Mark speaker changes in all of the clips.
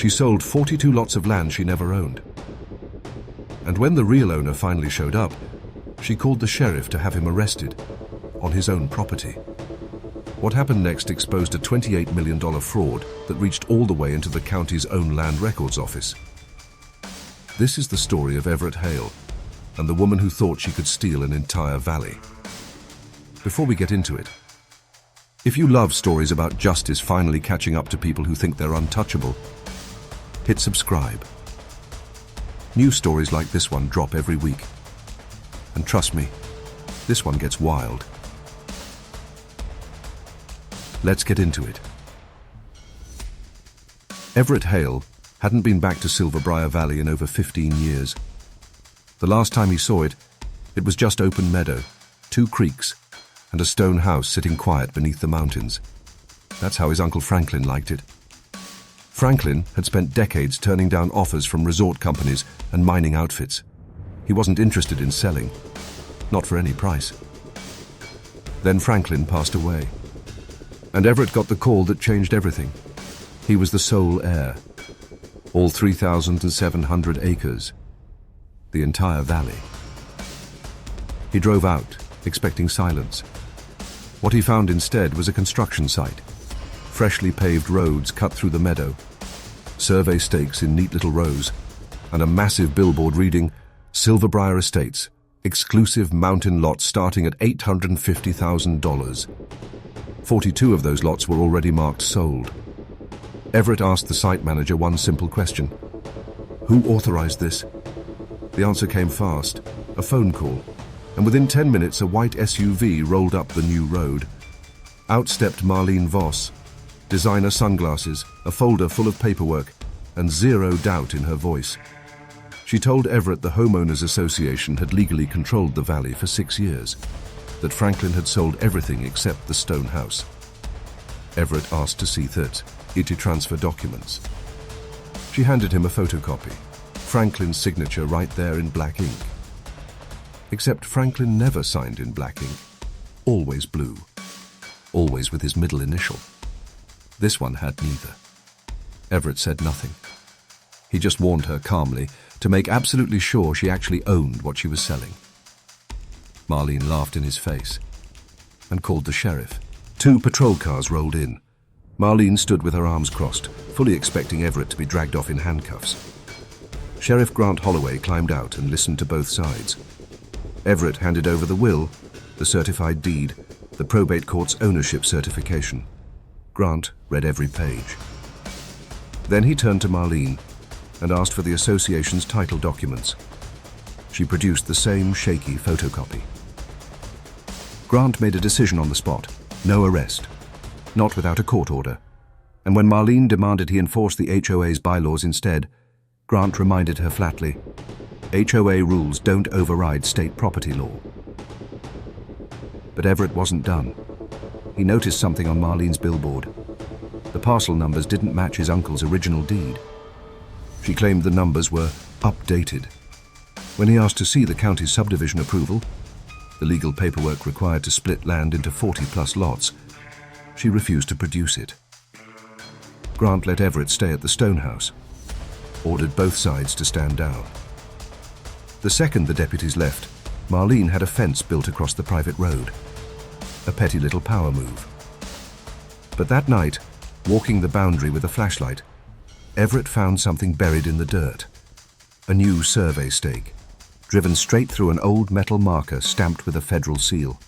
Speaker 1: She sold 42 lots of land she never owned. And when the real owner finally showed up, she called the sheriff to have him arrested on his own property. What happened next exposed a $28 million fraud that reached all the way into the county's own land records office. This is the story of Everett Hail and the woman who thought she could steal an entire valley. Before we get into it, if you love stories about justice finally catching up to people who think they're untouchable, hit subscribe. New stories like this one drop every week. And trust me, this one gets wild. Let's get into it. Everett Hail hadn't been back to Silverbriar Valley in over 15 years. The last time he saw it, it was just open meadow, 2 creeks, and a stone house sitting quiet beneath the mountains. That's how his Uncle Franklin liked it. Franklin had spent decades turning down offers from resort companies and mining outfits. He wasn't interested in selling, not for any price. Then Franklin passed away, and Everett got the call that changed everything. He was the sole heir. All 3,700 acres, the entire valley. He drove out, expecting silence. What he found instead was a construction site. Freshly paved roads cut through the meadow, survey stakes in neat little rows, and a massive billboard reading, Silverbriar Estates, exclusive mountain lots starting at $850,000. 42 of those lots were already marked sold. Everett asked the site manager one simple question. Who authorized this? The answer came fast, a phone call, and within 10 minutes a white SUV rolled up the new road. Out stepped Marlene Voss, designer sunglasses, a folder full of paperwork, and zero doubt in her voice. She told Everett the Homeowners Association had legally controlled the valley for 6 years, that Franklin had sold everything except the stone house. Everett asked to see that to transfer documents. She handed him a photocopy, Franklin's signature right there in black ink. Except Franklin never signed in black ink, always blue, always with his middle initial. This one had neither. Everett said nothing. He just warned her calmly to make absolutely sure she actually owned what she was selling. Marlene laughed in his face and called the sheriff. 2 patrol cars rolled in. Marlene stood with her arms crossed, fully expecting Everett to be dragged off in handcuffs. Sheriff Grant Holloway climbed out and listened to both sides. Everett handed over the will, the certified deed, the probate court's ownership certification. Grant read every page. Then he turned to Marlene and asked for the association's title documents. She produced the same shaky photocopy. Grant made a decision on the spot. No arrest. Not without a court order. And when Marlene demanded he enforce the HOA's bylaws instead, Grant reminded her flatly, HOA rules don't override state property law. But Everett wasn't done. He noticed something on Marlene's billboard. The parcel numbers didn't match his uncle's original deed. She claimed the numbers were updated. When he asked to see the county's subdivision approval, the legal paperwork required to split land into 40+ lots, she refused to produce it. Grant let Everett stay at the stone house, ordered both sides to stand down. The second the deputies left, Marlene had a fence built across the private road. A petty little power move. But that night, walking the boundary with a flashlight, Everett found something buried in the dirt. A new survey stake, driven straight through an old metal marker stamped with a federal seal,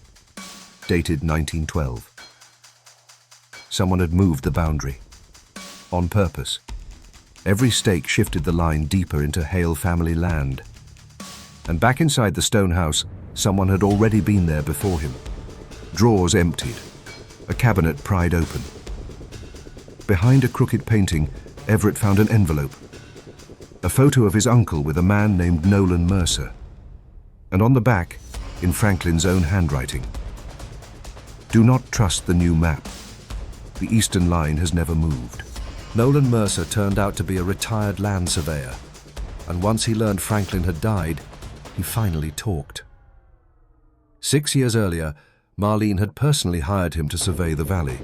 Speaker 1: dated 1912. Someone had moved the boundary, on purpose. Every stake shifted the line deeper into Hail family land. And back inside the stone house, someone had already been there before him. Drawers emptied, a cabinet pried open. Behind a crooked painting, Everett found an envelope. A photo of his uncle with a man named Nolan Mercer. And on the back, in Franklin's own handwriting, do not trust the new map. The eastern line has never moved. Nolan Mercer turned out to be a retired land surveyor, and once he learned Franklin had died, he finally talked. 6 years earlier, Marlene had personally hired him to survey the valley.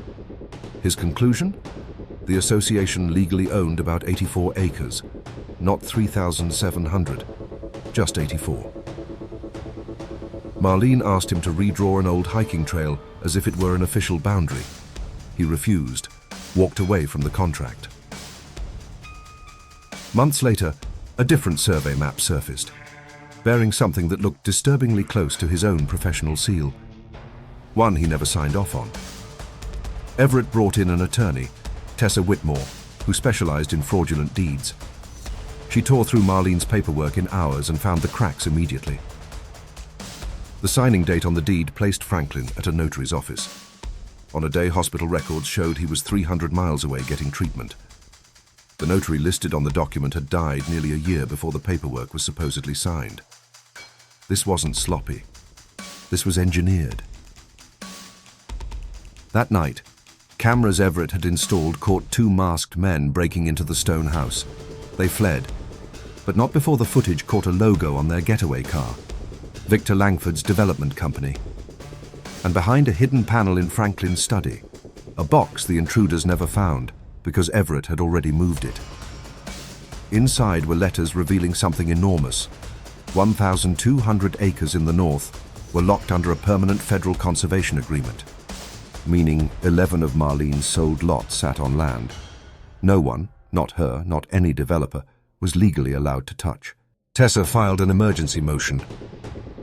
Speaker 1: His conclusion? The association legally owned about 84 acres, not 3,700, just 84. Marlene asked him to redraw an old hiking trail as if it were an official boundary. He refused, walked away from the contract. Months later, a different survey map surfaced, bearing something that looked disturbingly close to his own professional seal. One he never signed off on. Everett brought in an attorney, Tessa Whitmore, who specialized in fraudulent deeds. She tore through Marlene's paperwork in hours and found the cracks immediately. The signing date on the deed placed Franklin at a notary's office. On a day hospital records showed he was 300 miles away getting treatment. The notary listed on the document had died nearly a year before the paperwork was supposedly signed. This wasn't sloppy. This was engineered. That night, cameras Everett had installed caught two masked men breaking into the stone house. They fled, but not before the footage caught a logo on their getaway car, Victor Langford's development company. And behind a hidden panel in Franklin's study, a box the intruders never found because Everett had already moved it. Inside were letters revealing something enormous. 1,200 acres in the north were locked under a permanent federal conservation agreement, meaning 11 of Marlene's sold lots sat on land. No one, not her, not any developer, was legally allowed to touch. Tessa filed an emergency motion.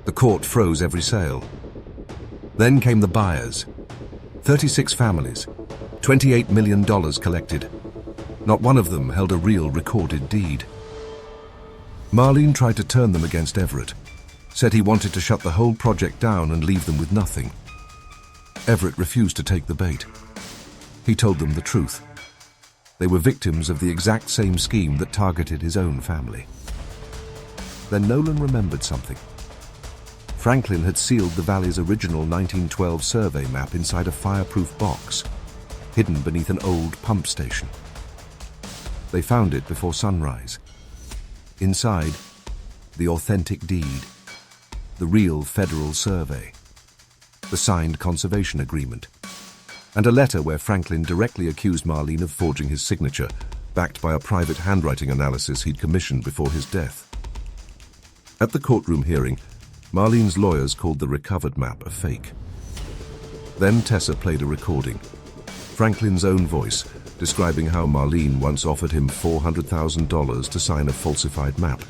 Speaker 1: The court froze every sale. Then came the buyers. 36 families, $28 million collected. Not one of them held a real recorded deed. Marlene tried to turn them against Everett, said he wanted to shut the whole project down and leave them with nothing. Everett refused to take the bait. He told them the truth. They were victims of the exact same scheme that targeted his own family. Then Nolan remembered something. Franklin had sealed the valley's original 1912 survey map inside a fireproof box, hidden beneath an old pump station. They found it before sunrise. Inside, the authentic deed, the real federal survey, the signed conservation agreement, and a letter where Franklin directly accused Marlene of forging his signature, backed by a private handwriting analysis he'd commissioned before his death. At the courtroom hearing, Marlene's lawyers called the recovered map a fake. Then Tessa played a recording, Franklin's own voice, describing how Marlene once offered him $400,000 to sign a falsified map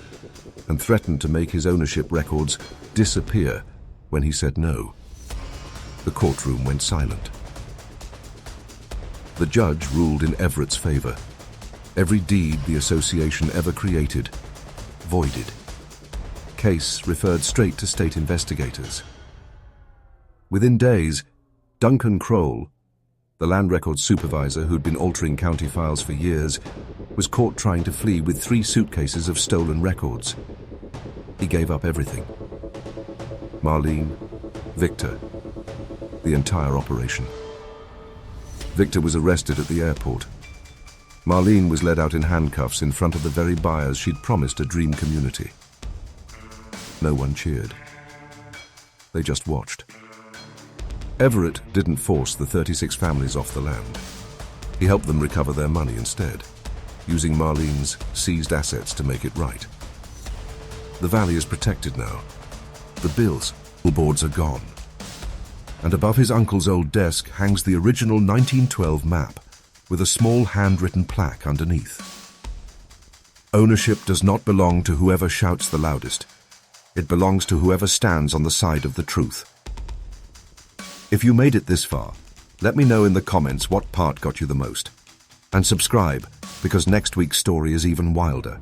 Speaker 1: and threatened to make his ownership records disappear when he said no. The courtroom went silent. The judge ruled in Everett's favor. Every deed the association ever created, voided. Case referred straight to state investigators. Within days, Duncan Kroll, the land records supervisor who'd been altering county files for years, was caught trying to flee with 3 suitcases of stolen records. He gave up everything. Marlene, Victor, the entire operation. Victor was arrested at the airport. Marlene was led out in handcuffs in front of the very buyers she'd promised a dream community. No one cheered. They just watched. Everett didn't force the 36 families off the land. He helped them recover their money instead, using Marlene's seized assets to make it right. The valley is protected now. The billboards are gone. And above his uncle's old desk hangs the original 1912 map with a small handwritten plaque underneath. Ownership does not belong to whoever shouts the loudest. It belongs to whoever stands on the side of the truth. If you made it this far, let me know in the comments what part got you the most. And subscribe, because next week's story is even wilder.